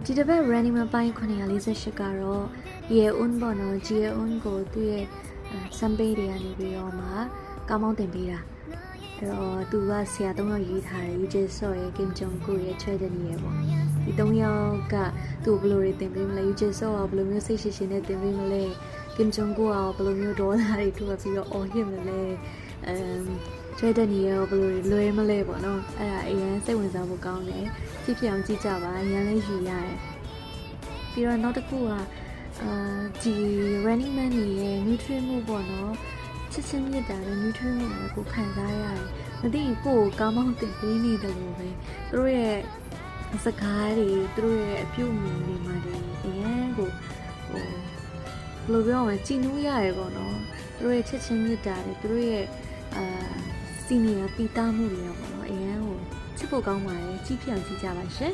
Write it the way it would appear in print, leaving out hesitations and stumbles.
ဒီတစ်ပတ် running မှာပိုင်း948ကတော့ရေအွန်းပေါ့နော်ဂျီအွန်းကိုသူ့ရဲ့စမ်ပေးတွေကနေပြီးတော့မှကောင်းမောင်းတင်ပေးတာအဲ့တော့သူကဆရာ၃ယောက်ရေးထားတယ်ယူဂျေဆော့ရဲ့ကင်ဂျုံကိုရဲ့ချွဲတဲ့နေရပေါ့ဒီ၃ယောက်ကသူ့ဘယ်လိုတွေတင်ပေးမလဲယူဂျေဆော့ကဘယ်လိုမျိုးစိတ်ရှိရှိနဲ့တင်ပေးမလဲကင်ဂျုံကိုကဘယ်လိုမျိုးဒေါ်လာတွေထုတ်ပြီးတော့အော်ဟစ်မလဲချွဲတဲ့နေရဘယ်လိုလွယ်မလဲပေါ့နော်အဲ့ဒါအရင်စိတ်ဝင်စားဖို့ကောင်းတယ်ကြည့်ဖြစ်အောင်ကြည့်ကြပါအရင်လည်းယူရတယ်ပြီးတော့နောက်တစ်ခုကဒီ running man ရဲ့ nutrient မှုပေါ့နော်ချစ်ချင်းမြတ်တာနဲ့ nutrient မှုကိုခံစားရတယ်မသိကိုကိုကောင်းမောင်းတင်ပေးနေတယ်လို့ပဲသူတို့ရဲ့စကားတွေသူတို့ရဲ့အပြုအမူတွေမှာဒီအရင်ကိုဘယ်လိုပြောမလဲကြည်နူးရတယ်ပေါ့နော်သူတို့ရဲ့ချစ်ချင်းမြတ်တာတွေသူတို့ရဲ့စီနီယာပီတာမှုတွေရောပေါ့နော်အရင်ကိုချစ်ဖို့ကောင်းပါတယ်ကြည့်ပြအောင်ကြည့်ကြပါရှင်